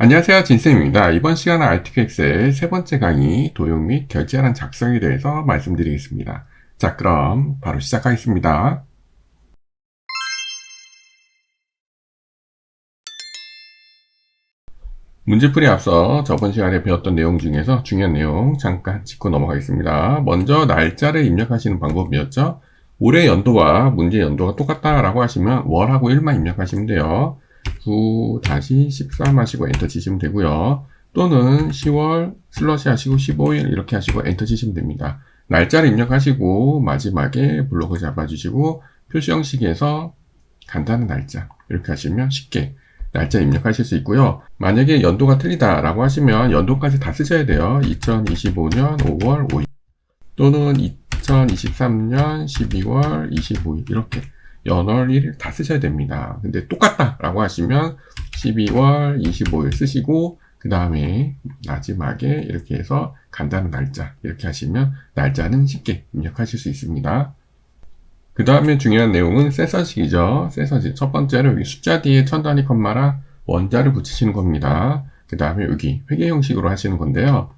안녕하세요, 진쌤입니다. 이번 시간은 RTQX의 세 번째 강의 도용 및 결제란 작성에 대해서 말씀드리겠습니다. 자, 그럼 바로 시작하겠습니다. 문제풀이 앞서 저번 시간에 배웠던 내용 중에서 중요한 내용 잠깐 짚고 넘어가겠습니다. 먼저 날짜를 입력하시는 방법이었죠. 올해 연도와 문제 연도가 똑같다라고 하시면 월하고 일만 입력하시면 돼요. 9-13 하시고 엔터 치시면 되고요. 또는 10월 슬러시 하시고 15일 이렇게 하시고 엔터 치시면 됩니다. 날짜를 입력하시고 마지막에 블록을 잡아주시고 표시 형식에서 간단한 날짜 이렇게 하시면 쉽게 날짜 입력하실 수 있고요. 만약에 연도가 틀리다라고 하시면 연도까지 다 쓰셔야 돼요. 2025년 5월 5일 또는 2023년 12월 25일 이렇게 연월 1일 다 쓰셔야 됩니다. 근데 똑같다라고 하시면 12월 25일 쓰시고 그 다음에 마지막에 이렇게 해서 간단한 날짜 이렇게 하시면 날짜는 쉽게 입력하실 수 있습니다. 그 다음에 중요한 내용은 셋서식이죠. 셋서식. 첫 번째로 여기 숫자 뒤에 천 단위 컴마랑 원자를 붙이시는 겁니다. 그 다음에 여기 회계 형식으로 하시는 건데요.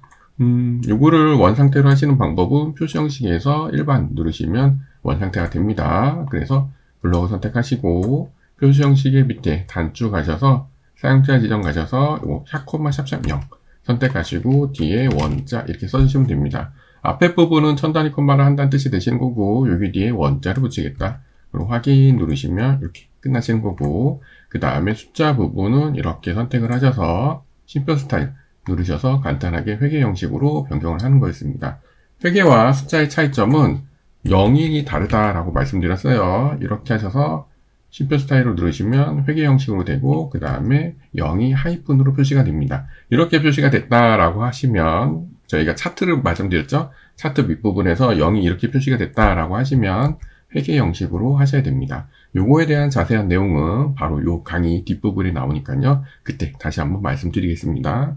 요거를 원 상태로 하시는 방법은 표시 형식에서 일반 누르시면 원 상태가 됩니다. 그래서 블록을 선택하시고 표시 형식의 밑에 단추 가셔서 사용자 지정 가셔서 요거 샵,샵,0 선택하시고 뒤에 원자 이렇게 써주시면 됩니다. 앞에 부분은 천 단위 콤마를 한다는 뜻이 되시는 거고 여기 뒤에 원자를 붙이겠다. 그리고 확인 누르시면 이렇게 끝나시는 거고 그 다음에 숫자 부분은 이렇게 선택을 하셔서 심표 스타일 누르셔서 간단하게 회계 형식으로 변경을 하는 거였습니다. 회계와 숫자의 차이점은 0이 다르다라고 말씀드렸어요. 이렇게 하셔서 심표 스타일로 누르시면 회계 형식으로 되고 그 다음에 0이 하이픈으로 표시가 됩니다. 이렇게 표시가 됐다라고 하시면 저희가 차트를 말씀드렸죠. 차트 밑부분에서 0이 이렇게 표시가 됐다라고 하시면 회계 형식으로 하셔야 됩니다. 요거에 대한 자세한 내용은 바로 요 강의 뒷부분에 나오니까요. 그때 다시 한번 말씀드리겠습니다.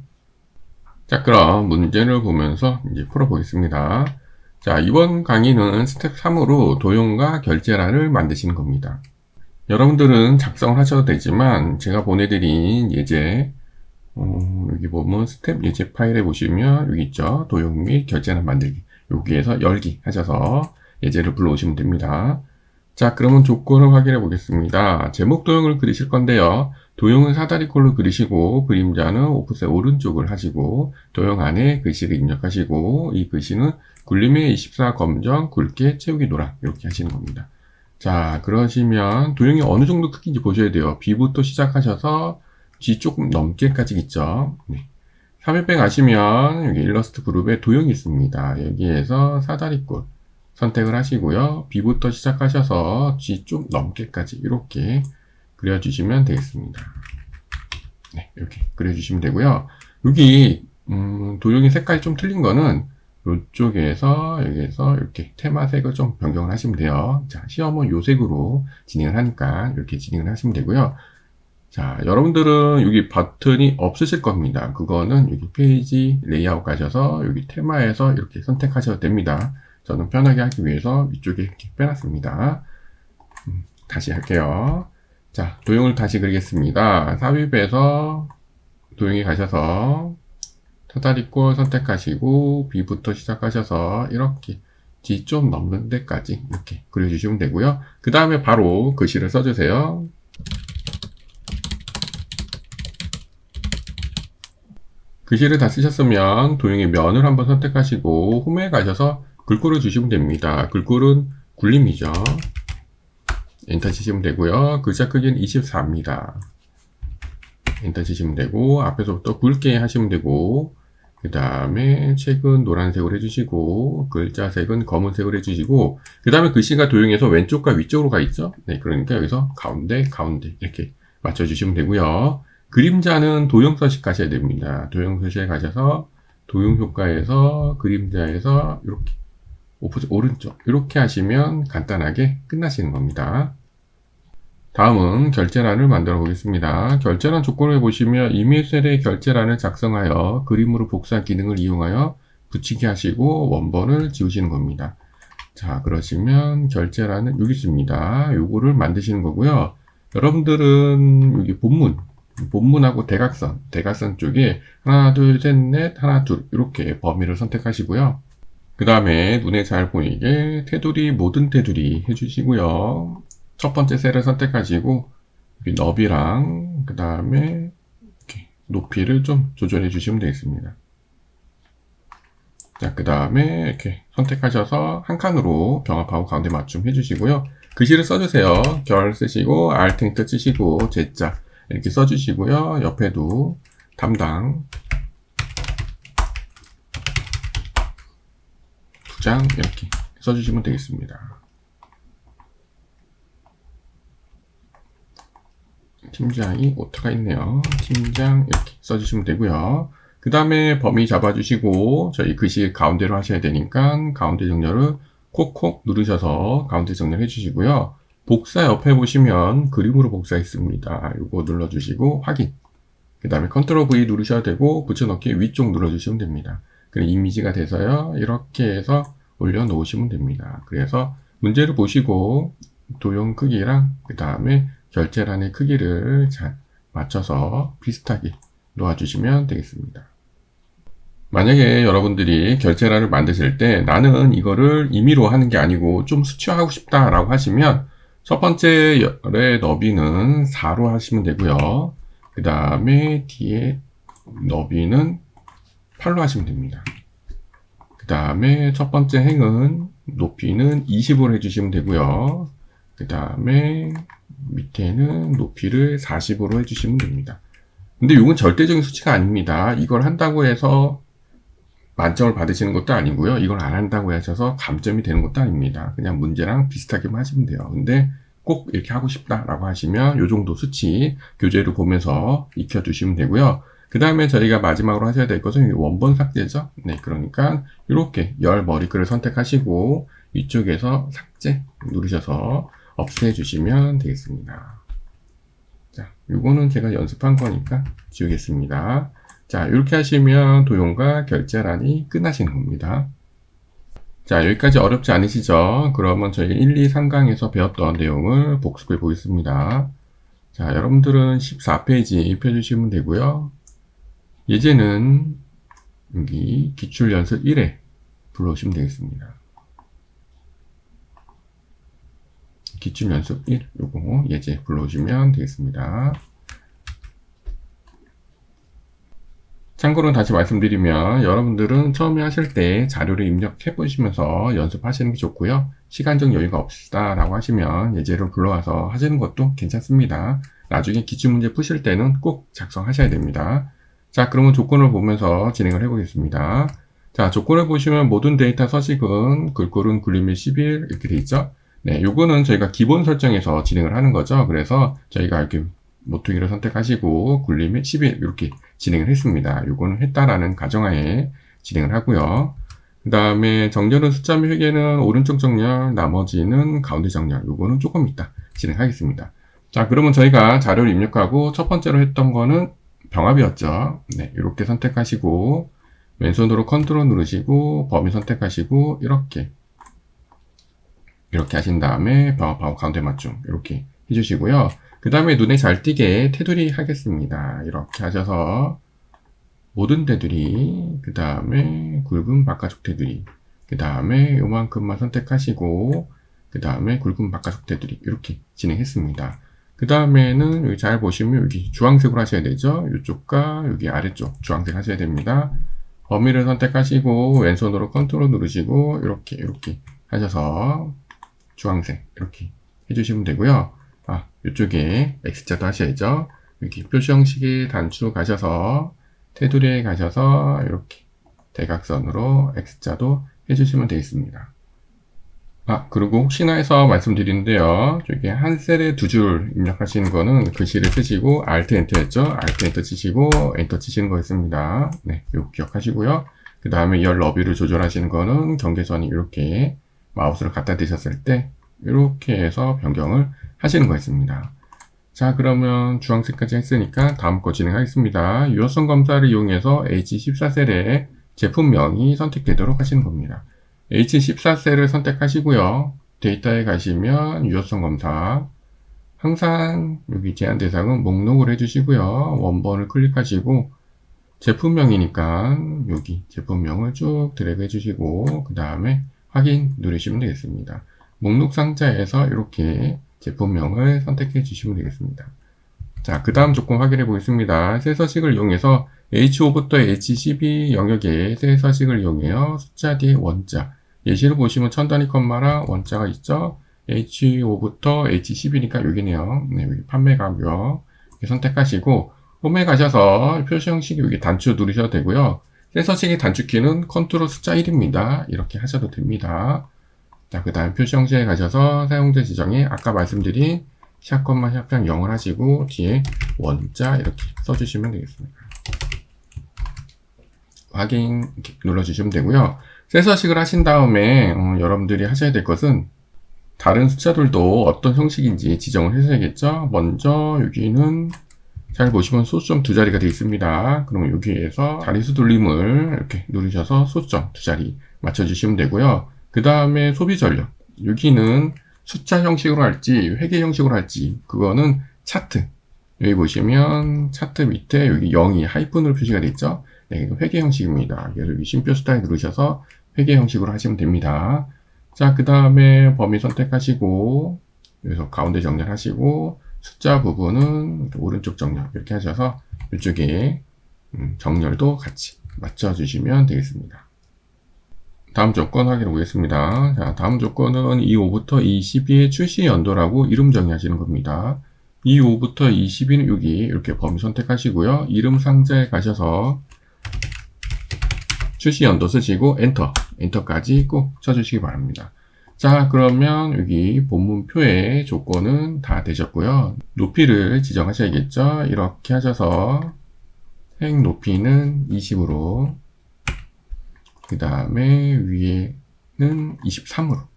자, 그럼 문제를 보면서 이제 풀어보겠습니다. 자, 이번 강의는 스텝 3으로 도용과 결제란을 만드시는 겁니다. 여러분들은 작성을 하셔도 되지만 제가 보내드린 예제 여기 보면 스텝 예제 파일에 보시면 여기 있죠. 도용 및 결제란 만들기 여기에서 열기 하셔서 예제를 불러오시면 됩니다. 자, 그러면 조건을 확인해 보겠습니다. 제목 도용을 그리실 건데요. 도용은 사다리꼴로 그리시고 그림자는 오프셋 오른쪽을 하시고 도용 안에 글씨를 입력하시고 이 글씨는 굴림의 24 검정 굵게 채우기 노랑 이렇게 하시는 겁니다. 자, 그러시면 도형이 어느 정도 크기인지 보셔야 돼요. B부터 시작하셔서 G 조금 넘게까지 있죠. 네. 3일배 가시면 여기 일러스트 그룹에 도형이 있습니다. 여기에서 사다리꼴 선택을 하시고요. B부터 시작하셔서 G 좀 넘게까지 이렇게 그려주시면 되겠습니다. 네, 이렇게 그려주시면 되고요. 여기 도형의 색깔이 좀 틀린 거는 이쪽에서 여기에서 이렇게 테마색을 좀 변경을 하시면 돼요. 자, 시험은 요 색으로 진행을 하니까 이렇게 진행을 하시면 되고요. 자, 여러분들은 여기 버튼이 없으실 겁니다. 그거는 여기 페이지 레이아웃 가셔서 여기 테마에서 이렇게 선택하셔도 됩니다. 저는 편하게 하기 위해서 위쪽에 이렇게 빼놨습니다. 다시 할게요. 자, 도형을 다시 그리겠습니다. 삽입에서 도형에 가셔서 사다리꼴 선택하시고 B부터 시작하셔서 이렇게 D 좀 넘는 데까지 이렇게 그려주시면 되고요. 그 다음에 바로 글씨를 써주세요. 글씨를 다 쓰셨으면 도형의 면을 한번 선택하시고 홈에 가셔서 글꼴을 주시면 됩니다. 글꼴은 굴림이죠. 엔터 치시면 되고요. 글자 크기는 24입니다. 엔터 치시면 되고 앞에서부터 굵게 하시면 되고 그 다음에 책은 노란색으로 해주시고 글자색은 검은색으로 해주시고 그 다음에 글씨가 도형에서 왼쪽과 위쪽으로 가 있죠. 네, 그러니까 여기서 가운데 이렇게 맞춰주시면 되고요. 그림자는 도형 서식 가셔야 됩니다. 도형 서식에 가셔서 도형 효과에서 그림자에서 이렇게 오프셋 오른쪽 이렇게 하시면 간단하게 끝나시는 겁니다. 다음은 결제란을 만들어 보겠습니다. 결제란 조건을 보시면 이메일 셀의 결제란을 작성하여 그림으로 복사 기능을 이용하여 붙이기 하시고 원본을 지우시는 겁니다. 자, 그러시면 결제란은 여기 있습니다. 요거를 만드시는 거고요. 여러분들은 여기 본문 본문하고 대각선 쪽에 하나, 둘, 셋, 넷, 하나, 둘 이렇게 범위를 선택하시고요. 그 다음에 눈에 잘 보이게 테두리, 모든 테두리 해주시고요. 첫 번째 셀을 선택하시고 여기 너비랑 그 다음에 높이를 좀 조절해 주시면 되겠습니다. 자, 그 다음에 이렇게 선택하셔서 한 칸으로 병합하고 가운데 맞춤 해주시고요. 글씨를 써주세요. 결 쓰시고 Alt 엔터 치시고 Z자 이렇게 써주시고요. 옆에도 담당 2장 이렇게 써주시면 되겠습니다. 팀장이 오타가 있네요. 팀장 이렇게 써주시면 되고요. 그 다음에 범위 잡아주시고 저희 글씨 가운데로 하셔야 되니까 가운데 정렬을 콕콕 누르셔서 가운데 정렬 해주시고요. 복사 옆에 보시면 그림으로 복사 있습니다. 이거 눌러주시고 확인. 그 다음에 컨트롤 V 누르셔야 되고 붙여넣기 위쪽 눌러주시면 됩니다. 그럼 이미지가 돼서요. 이렇게 해서 올려놓으시면 됩니다. 그래서 문제를 보시고 도형 크기랑 그 다음에 결제란의 크기를 잘 맞춰서 비슷하게 놓아주시면 되겠습니다. 만약에 여러분들이 결제란을 만드실 때 나는 이거를 임의로 하는 게 아니고 좀 수치화하고 싶다라고 하시면 첫 번째 열의 너비는 4로 하시면 되고요. 그 다음에 뒤에 너비는 8로 하시면 됩니다. 그 다음에 첫 번째 행은 높이는 20으로 해주시면 되고요. 그 다음에 밑에는 높이를 40으로 해주시면 됩니다. 근데 이건 절대적인 수치가 아닙니다. 이걸 한다고 해서 만점을 받으시는 것도 아니고요. 이걸 안 한다고 하셔서 감점이 되는 것도 아닙니다. 그냥 문제랑 비슷하게만 하시면 돼요. 근데 꼭 이렇게 하고 싶다라고 하시면 이 정도 수치 교재를 보면서 익혀두시면 되고요. 그 다음에 저희가 마지막으로 하셔야 될 것은 원본 삭제죠. 네, 그러니까 이렇게 열 머리글을 선택하시고 이쪽에서 삭제 누르셔서 없애 주시면 되겠습니다. 자, 요거는 제가 연습한 거니까 지우겠습니다. 자, 이렇게 하시면 도형과 결제란이 끝나시는 겁니다. 자, 여기까지 어렵지 않으시죠? 그러면 저희 1, 2, 3강에서 배웠던 내용을 복습해 보겠습니다. 자, 여러분들은 14페이지 펴주시면 되고요. 예제는 여기 기출연습 1에 불러오시면 되겠습니다. 기출연습 1, 요거 예제 불러오시면 되겠습니다. 참고로 다시 말씀드리면 여러분들은 처음에 하실 때 자료를 입력해 보시면서 연습하시는 게 좋고요. 시간적 여유가 없다라고 하시면 예제를 불러와서 하시는 것도 괜찮습니다. 나중에 기출문제 푸실 때는 꼭 작성하셔야 됩니다. 자, 그러면 조건을 보면서 진행을 해보겠습니다. 자, 조건을 보시면 모든 데이터 서식은 글꼴은 굴림일 11 이렇게 돼 있죠. 네, 요거는 저희가 기본 설정에서 진행을 하는 거죠. 그래서 저희가 이렇게 모퉁이를 선택하시고 굴림일 11 이렇게 진행을 했습니다. 요거는 했다라는 가정하에 진행을 하고요. 그 다음에 정렬은 숫자 및 회계는 오른쪽 정렬, 나머지는 가운데 정렬. 요거는 조금 이따 진행하겠습니다. 자, 그러면 저희가 자료를 입력하고 첫 번째로 했던 거는 병합이었죠. 네, 이렇게 선택하시고 왼손으로 컨트롤 누르시고 범위 선택하시고 이렇게 하신 다음에 병합하고 가운데 맞춤 이렇게 해주시고요. 그 다음에 눈에 잘 띄게 테두리 하겠습니다. 이렇게 하셔서 모든 테두리, 그 다음에 굵은 바깥쪽 테두리, 그 다음에 요만큼만 선택하시고 그 다음에 굵은 바깥쪽 테두리 이렇게 진행했습니다. 그 다음에는 여기 잘 보시면 여기 주황색으로 하셔야 되죠. 이쪽과 여기 아래쪽 주황색 하셔야 됩니다. 범위를 선택하시고 왼손으로 컨트롤 누르시고 이렇게 하셔서 주황색 이렇게 해주시면 되고요. 아, 이쪽에 X자도 하셔야죠. 여기 표시 형식의 단추 가셔서 테두리에 가셔서 이렇게 대각선으로 X자도 해주시면 되겠습니다. 아, 그리고 혹시나 해서 말씀드리는데요. 저기 한 셀에 두 줄 입력하시는 거는 글씨를 쓰시고 Alt 엔터였죠. Alt 엔터 치시고 엔터 치시는 거였습니다. 네, 요 기억하시고요. 그 다음에 열 너비를 조절하시는 거는 경계선이 이렇게 마우스를 갖다 대셨을 때 이렇게 해서 변경을 하시는 거였습니다. 자, 그러면 주황색까지 했으니까 다음 거 진행하겠습니다. 유효성 검사를 이용해서 H14셀에 제품명이 선택되도록 하시는 겁니다. H14셀을 선택하시고요. 데이터에 가시면 유효성 검사, 항상 여기 제한 대상은 목록을 해주시고요. 원본을 클릭하시고 제품명이니까 여기 제품명을 쭉 드래그 해주시고 그 다음에 확인 누르시면 되겠습니다. 목록 상자에서 이렇게 제품명을 선택해 주시면 되겠습니다. 자, 그 다음 조건 확인해 보겠습니다. 새 서식을 이용해서 H5부터 H12 영역에 새 서식을 이용해요. 숫자 뒤에 원자. 예시를 보시면 천 단위 컴마랑 원자가 있죠. H5부터 H12니까 여기네요. 네, 여기 판매 가격 선택하시고 홈에 가셔서 표시 형식이 여기 단추 누르셔도 되고요. 새 서식의 단축키는 컨트롤 숫자 1입니다. 이렇게 하셔도 됩니다. 자, 그 다음 표시 형식에 가셔서 사용자 지정에 아까 말씀드린 샵, 샵장 0을 하시고 뒤에 원자 이렇게 써주시면 되겠습니다. 확인 이렇게 눌러주시면 되고요. 새 서식을 하신 다음에 여러분들이 하셔야 될 것은 다른 숫자들도 어떤 형식인지 지정을 해줘야겠죠. 먼저 여기는 잘 보시면 소수점 두 자리가 되어 있습니다. 그러면 여기에서 자리수 돌림을 이렇게 누르셔서 소수점 두 자리 맞춰주시면 되고요. 그 다음에 소비 전력. 여기는 숫자 형식으로 할지 회계 형식으로 할지 그거는 차트. 여기 보시면 차트 밑에 여기 0이 하이픈으로 표시가 되어 있죠. 네, 회계 형식입니다. 그래서 여기 심표 스타일 누르셔서 회계 형식으로 하시면 됩니다. 자, 그 다음에 범위 선택하시고 여기서 가운데 정렬하시고 숫자 부분은 오른쪽 정렬 이렇게 하셔서 이쪽에 정렬도 같이 맞춰주시면 되겠습니다. 다음 조건 확인해 보겠습니다. 자, 다음 조건은 25부터 22의 출시 연도라고 이름 정의하시는 겁니다. 25부터 22는 여기 이렇게 범위 선택하시고요. 이름 상자에 가셔서 출시 연도 쓰시고 엔터까지 꼭 쳐주시기 바랍니다. 자, 그러면 여기 본문표의 조건은 다 되셨고요. 높이를 지정하셔야겠죠. 이렇게 하셔서 색 높이는 20으로 그 다음에 위에는 23으로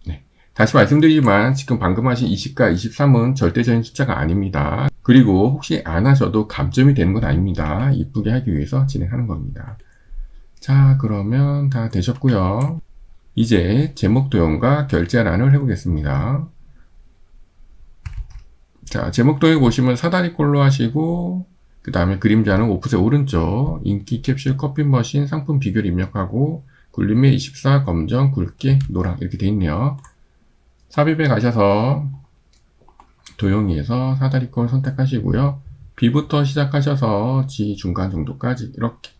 네. 다시 말씀드리지만 지금 방금 하신 20과 23은 절대적인 숫자가 아닙니다. 그리고 혹시 안 하셔도 감점이 되는 건 아닙니다. 이쁘게 하기 위해서 진행하는 겁니다. 자, 그러면 다 되셨고요. 이제 제목 도형과 결제란을 해보겠습니다. 자, 제목 도형 보시면 사다리꼴로 하시고 그 다음에 그림자는 오프셋 오른쪽 인기 캡슐 커피 머신 상품 비교를 입력하고 굴림에 24 검정 굵게 노랑 이렇게 돼 있네요. 삽입에 가셔서 도형에서 사다리꼴 선택하시고요. B부터 시작하셔서 G 중간 정도까지 이렇게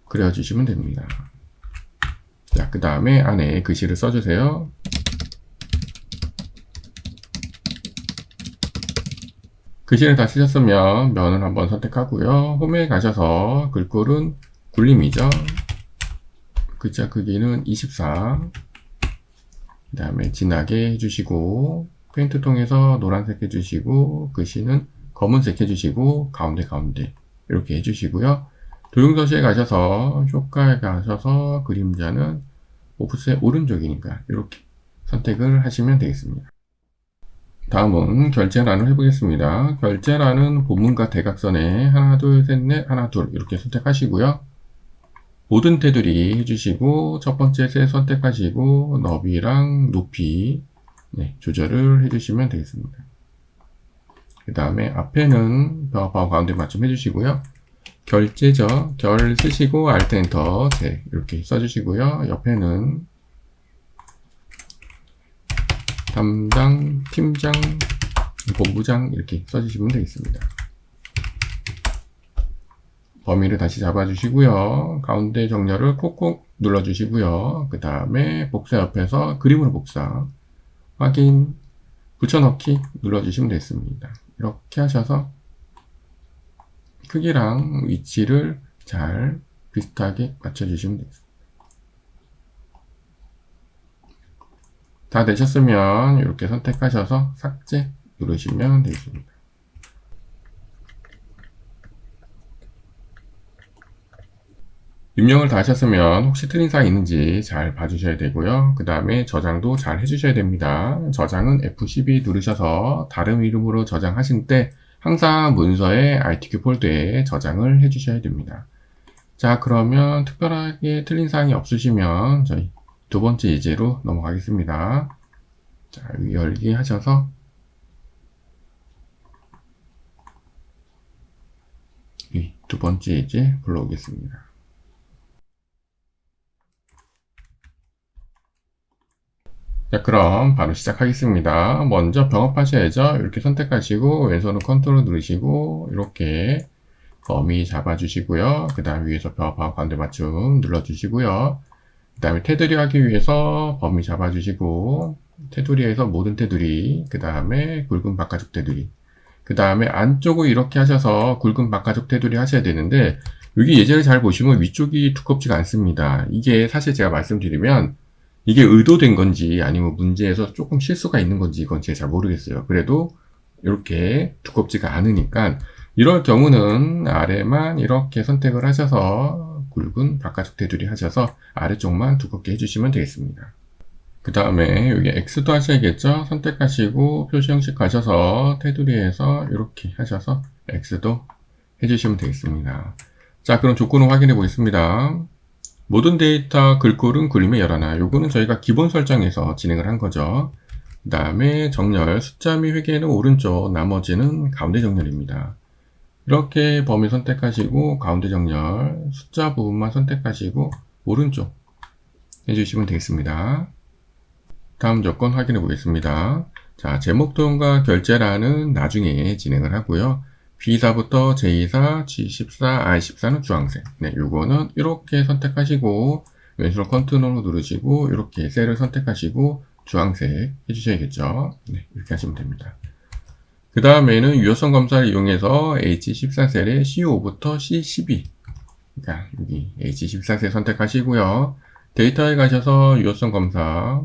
그려주시면 됩니다. 자, 그 다음에 안에 글씨를 써주세요. 글씨를 다 쓰셨으면 면을 한번 선택하고요. 홈에 가셔서 글꼴은 굴림이죠. 글자 크기는 24. 그 다음에 진하게 해주시고 페인트 통해서 노란색 해주시고 글씨는 검은색 해주시고 가운데 이렇게 해주시고요. 도형서식에 가셔서 효과에 가셔서 그림자는 오프셋 오른쪽이니까 이렇게 선택을 하시면 되겠습니다. 다음은 결제란을 해보겠습니다. 결제란은 본문과 대각선에 하나 둘 셋 넷 하나 둘 이렇게 선택하시고요. 모든 테두리 해주시고 첫 번째 셋 선택하시고 너비랑 높이 조절을 해주시면 되겠습니다. 그 다음에 앞에는 벼 가운데 맞춤 해주시고요. 결제죠. 결 쓰시고 Alt 엔터 이렇게 써주시고요. 옆에는 담당, 팀장, 본부장 이렇게 써주시면 되겠습니다. 범위를 다시 잡아주시고요. 가운데 정렬을 콕콕 눌러주시고요. 그 다음에 복사 옆에서 그림으로 복사, 확인, 붙여넣기 눌러주시면 되겠습니다. 이렇게 하셔서 크기랑 위치를 잘 비슷하게 맞춰주시면 되겠습니다. 다 되셨으면 이렇게 선택하셔서 삭제 누르시면 되겠습니다. 입력을 다 하셨으면 혹시 틀린 사항이 있는지 잘 봐주셔야 되고요. 그 다음에 저장도 잘 해주셔야 됩니다. 저장은 F12 누르셔서 다른 이름으로 저장하실 때 항상 문서의 ITQ 폴더에 저장을 해주셔야 됩니다. 자, 그러면 특별하게 틀린 사항이 없으시면 저희 두 번째 예제로 넘어가겠습니다. 자, 여기 열기 하셔서 이 두 번째 예제 불러오겠습니다. 자, 그럼 바로 시작하겠습니다. 먼저 병합하셔야죠. 이렇게 선택하시고 왼손은 컨트롤 누르시고 이렇게 범위 잡아주시고요. 그 다음 위에서 병합하고 가운데 맞춤 눌러주시고요. 그 다음에 테두리 하기 위해서 범위 잡아주시고 테두리에서 모든 테두리, 그 다음에 굵은 바깥쪽 테두리, 그 다음에 안쪽을 이렇게 하셔서 굵은 바깥쪽 테두리 하셔야 되는데 여기 예제를 잘 보시면 위쪽이 두껍지가 않습니다. 이게 사실 제가 말씀드리면 이게 의도된 건지 아니면 문제에서 조금 실수가 있는 건지 이건 제가 잘 모르겠어요. 그래도 이렇게 두껍지가 않으니까 이럴 경우는 아래만 이렇게 선택을 하셔서 굵은 바깥쪽 테두리 하셔서 아래쪽만 두껍게 해주시면 되겠습니다. 그 다음에 여기 X도 하셔야겠죠? 선택하시고 표시 형식 가셔서 테두리에서 이렇게 하셔서 X도 해주시면 되겠습니다. 자, 그럼 조건을 확인해 보겠습니다. 모든 데이터 글꼴은 그림에 열하나. 요거는 저희가 기본 설정에서 진행을 한 거죠. 그 다음에 정렬, 숫자 및 회계는 오른쪽, 나머지는 가운데 정렬입니다. 이렇게 범위 선택하시고 가운데 정렬, 숫자 부분만 선택하시고 오른쪽 해주시면 되겠습니다. 다음 조건 확인해 보겠습니다. 자, 제목 도형과 결제란은 나중에 진행을 하고요. B4부터 J4, G14, I14는 주황색. 네, 요거는 이렇게 선택하시고 왼손 컨트롤 누르시고 이렇게 셀을 선택하시고 주황색 해주셔야겠죠. 네, 이렇게 하시면 됩니다. 그 다음에는 유효성 검사를 이용해서 H14셀에 C5부터 C12. 그러니까 여기 H14셀 선택하시고요. 데이터에 가셔서 유효성 검사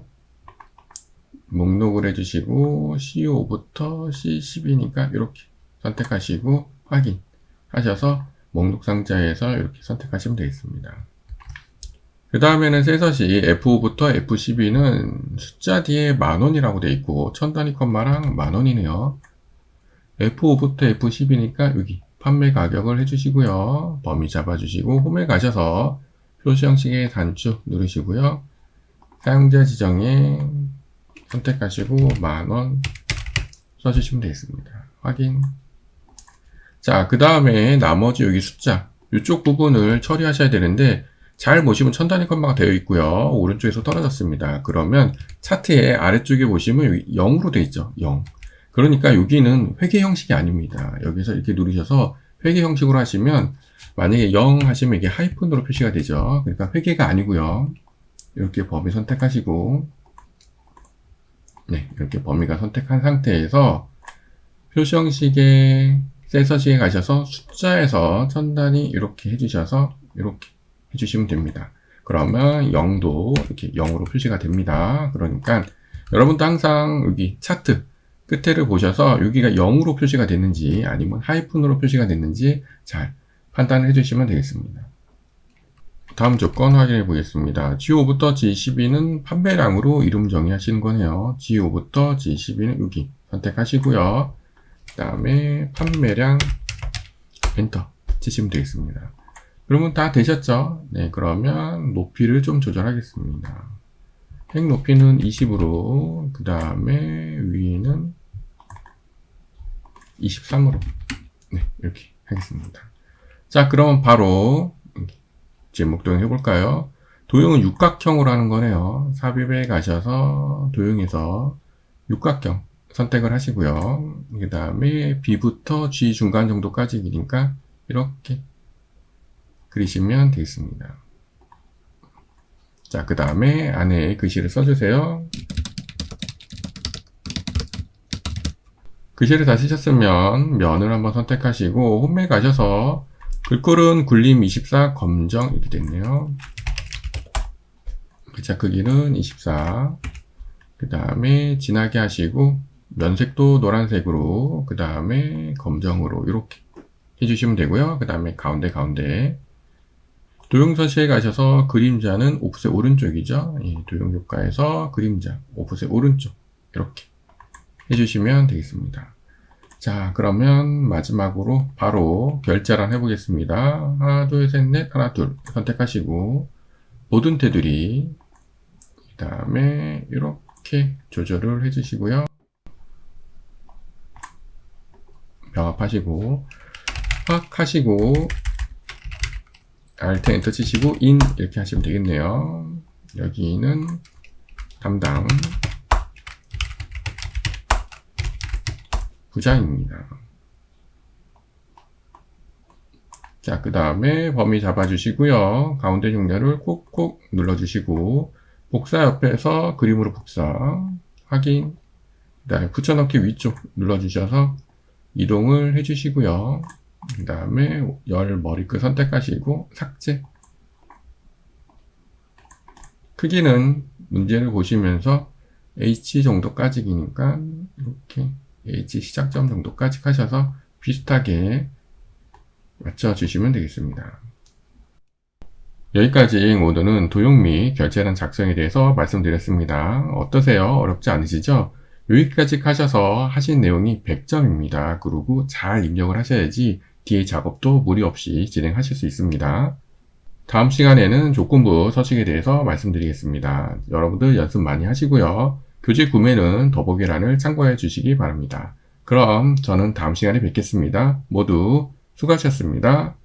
목록을 해주시고 C5부터 C12니까 이렇게 선택하시고 확인하셔서 목록 상자에서 이렇게 선택하시면 되겠습니다. 그 다음에는 셋섯이 F5부터 F12는 숫자 뒤에 만원이라고 되어 있고 천 단위 컴마랑 만원이네요. F5부터 F12니까 여기 판매 가격을 해주시고요. 범위 잡아주시고 홈에 가셔서 표시 형식의 단축 누르시고요. 사용자 지정에 선택하시고 만원 써주시면 되겠습니다. 확인. 자, 그 다음에 나머지 여기 숫자 이쪽 부분을 처리하셔야 되는데 잘 보시면 천 단위 컴마가 되어 있고요. 오른쪽에서 떨어졌습니다. 그러면 차트의 아래쪽에 보시면 0으로 되어 있죠. 0. 그러니까 여기는 회계 형식이 아닙니다. 여기서 이렇게 누르셔서 회계 형식으로 하시면 만약에 0 하시면 이게 하이픈으로 표시가 되죠. 그러니까 회계가 아니고요. 이렇게 범위 선택하시고 네, 이렇게 범위가 선택한 상태에서 표시 형식의 셀서식에 가셔서 숫자에서 천 단위 이렇게 해주셔서 이렇게 해주시면 됩니다. 그러면 0도 이렇게 0으로 표시가 됩니다. 그러니까 여러분도 항상 여기 차트 끝에를 보셔서 여기가 0으로 표시가 됐는지 아니면 하이픈으로 표시가 됐는지 잘 판단을 해주시면 되겠습니다. 다음 조건 확인해 보겠습니다. G5부터 G12는 판매량으로 이름 정의하시는 거네요. G5부터 G12는 여기 선택하시고요. 그 다음에 판매량 엔터 치시면 되겠습니다. 그러면 다 되셨죠? 네, 그러면 높이를 좀 조절하겠습니다. 행 높이는 20으로, 그 다음에 위는 23으로. 네, 이렇게 하겠습니다. 자, 그러면 바로 제목 도형 해볼까요? 도형은 육각형으로 하는 거네요. 삽입에 가셔서 도형에서 육각형 선택을 하시고요. 그 다음에 B부터 G 중간 정도까지 길이니까 이렇게 그리시면 되겠습니다. 자, 그 다음에 안에 글씨를 써주세요. 글씨를 다 쓰셨으면 면을 한번 선택하시고 홈에 가셔서 글꼴은 굴림 24 검정 이렇게 됐네요. 글자 크기는 24. 그 다음에 진하게 하시고 면색도 노란색으로 그 다음에 검정으로 이렇게 해주시면 되고요. 그 다음에 가운데 도형서식에 가셔서 그림자는 오프셋 오른쪽이죠. 도형 효과에서 그림자 오프셋 오른쪽 이렇게 해주시면 되겠습니다. 자, 그러면 마지막으로 바로 결제란 해보겠습니다. 하나, 둘, 셋, 넷, 하나, 둘 선택하시고 모든 테두리 그 다음에 이렇게 이렇게 조절을 해주시고요. 명합하시고 확 하시고 Alt 엔터 치시고 인 이렇게 하시면 되겠네요. 여기는 담당 부장입니다. 자, 그 다음에 범위 잡아주시고요. 가운데 중렬을 콕콕 눌러주시고 복사 옆에서 그림으로 복사 확인, 그 다음에 붙여넣기 위쪽 눌러주셔서 이동을 해주시고요. 그 다음에 열 머리끝 선택하시고 삭제. 크기는 문제를 보시면서 H 정도까지니까 이렇게 H 시작점 정도까지 하셔서 비슷하게 맞춰주시면 되겠습니다. 여기까지 오늘은 도용 및 결제란 작성에 대해서 말씀드렸습니다. 어떠세요? 어렵지 않으시죠? 여기까지 하셔서 하신 내용이 100점입니다. 그리고 잘 입력을 하셔야지 뒤에 작업도 무리 없이 진행하실 수 있습니다. 다음 시간에는 조건부 서식에 대해서 말씀드리겠습니다. 여러분들 연습 많이 하시고요. 교재 구매는 더보기란을 참고해 주시기 바랍니다. 그럼 저는 다음 시간에 뵙겠습니다. 모두 수고하셨습니다.